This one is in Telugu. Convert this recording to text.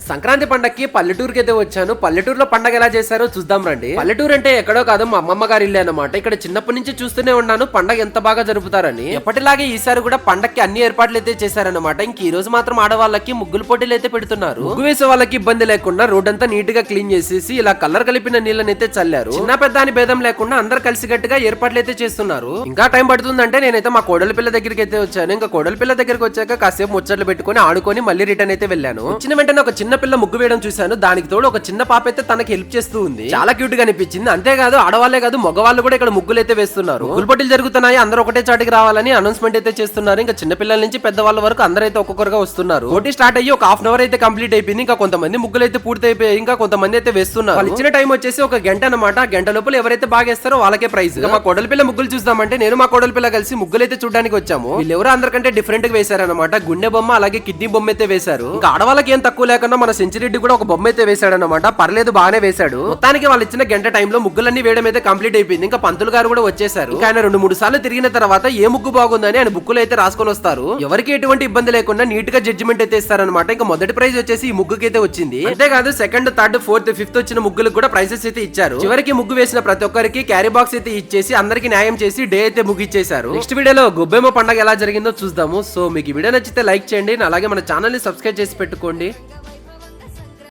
సంక్రాంతి పండక్కి పల్లెటూరుకి అయితే వచ్చాను. పల్లెటూరులో పండగ ఎలా చేశారో చూద్దాం రండి. పల్లెటూరు అంటే ఎక్కడో కాదు, మా అమ్మమ్మ గారి ఇల్లే అనమాట. ఇక్కడ చిన్నప్పటి నుంచి చూస్తూనే ఉన్నాను పండగ ఎంత బాగా జరుపుతారని. ఎప్పటిలాగే ఈసారి కూడా పండక్కి అన్ని ఏర్పాట్లు అయితే చేశారనమాట. ఇంక ఈ రోజు మాత్రం ఆడవాళ్ళకి ముగ్గులు పోటీలు అయితే పెడుతున్నారు. ముగ్గు వేసే వాళ్ళకి ఇబ్బంది లేకుండా రోడ్ అంతా నీట్ గా క్లీన్ చేసేసి ఇలా కలర్ కలిపిన నీళ్ళని అయితే చల్లారు. చిన్న పెద్ద అని భేదం లేకుండా అందరు కలిసి గట్టిగా ఏర్పాట్లు అయితే చేస్తున్నారు. ఇంకా టైం పడుతుందంటే నేనైతే మా కోడలి పిల్ల దగ్గరికి అయితే వచ్చాను. ఇంకా కోడలి పిల్ల దగ్గరికి వచ్చాక కాసేపు ముచ్చట్లు పెట్టుకుని ఆడుకొని మళ్ళీ రిటర్న్ అయితే వెళ్ళాను. వచ్చిన వెంటనే ఒక చిన్న పిల్ల ముగ్గు వేయడం చూశాను. దానికి తోడు ఒక చిన్న పాప అయితే తనకి హెల్ప్ చేస్తూ ఉంది. చాలా క్యూట్ గా అనిపించింది. అంతేకాదు ఆడవాళ్లే కాదు మగవాళ్ళు కూడా ఇక్కడ ముగ్గులు అయితే వేస్తున్నారు. ముగ్గులు పోటీలు జరుగుతున్నాయి, అందరూ ఒకటే చాటికి రావాలని అనౌన్స్మెంట్ అయితే చేస్తున్నారు. ఇంకా చిన్న పిల్లల నుంచి పెద్దవాళ్ళ వరకు అందరూ అయితే ఒక్కొక్కరుగా వస్తున్నారు. పోటీ స్టార్ట్ అయ్యి ఒక హాఫ్ అన్ అవర్ అయితే కంప్లీట్ అయిపోయింది. ఇంకా కొంతమంది ముగ్గులు అయితే పూర్తి అయిపోయాయి. ఇంకా కొంతమంది అయితే వేస్తున్నారు. వాళ్ళు ఇచ్చిన టైం వచ్చేసి ఒక గంట అనమాట. గంట లోపల ఎవరైతే బాగా వేస్తారో వాళ్ళకే ప్రైజ్. మా కోడలి పిల్ల ముగ్గులు చూద్దామంటే నేను మా కోడలి పిల్ల కలిసి ముగ్గులు అయితే చూడడానికి వచ్చాము. వీళ్ళు ఎవరు అందరికంటే డిఫరెంట్ గా వేశారనమాట. గుండె బొమ్మ అలాగే కిడ్నీ బొమ్మ అయితే వేశారు. ఇంకా ఆడవాళ్ళకి ఏం తక్కువ లేకుండా మన సెంచరెడ్డి కూడా ఒక బొమ్మ అయితే వేశాడనమాట. పర్లేదు బాగానే వేశాడు. మొత్తానికి వాళ్ళు ఇచ్చిన గంట టైంలో ముగ్గులన్నీ వేయడం అయితే కంప్లీట్ అయిపోయింది. ఇంకా పంతులు గారు కూడా వచ్చేసారు. ఇంకా ఆయన 2-3 సార్లు తిరిగిన తర్వాత ఏ ముగ్గు బాగుందని ఆయన బుక్కులు అయితే రాసుకొని వస్తారు. ఎవరికి ఎటువంటి ఇబ్బంది లేకుండా నీట్ గా జడ్జిమెంట్ అయితే ఇస్తారనమాట. ఇంకా మొదటి ప్రైజ్ వచ్చేసి ఈ ముగ్గుకి అయితే వచ్చింది. అంతేకాదు సెకండ్, థర్డ్, ఫోర్త్, ఫిఫ్త్ వచ్చిన ముగ్గులకు కూడా ప్రైజెస్ అయితే ఇచ్చారు. చివరికి ముగ్గు వేసిన ప్రతి ఒక్కరికి క్యారీ బాక్స్ అయితే ఇచ్చేసి అందరికి న్యాయం చేసి డే అయితే ముగిచ్చేశారు. నెక్స్ట్ వీడియోలో గొబ్బెమ్మ పండుగ ఎలా జరిగిందో చూద్దాము. సో మీకు ఈ వీడియో నచ్చితే లైక్ చేయండి, అలాగే మన ఛానల్ ని సబ్స్క్రైబ్ చేసి పెట్టుకోండి.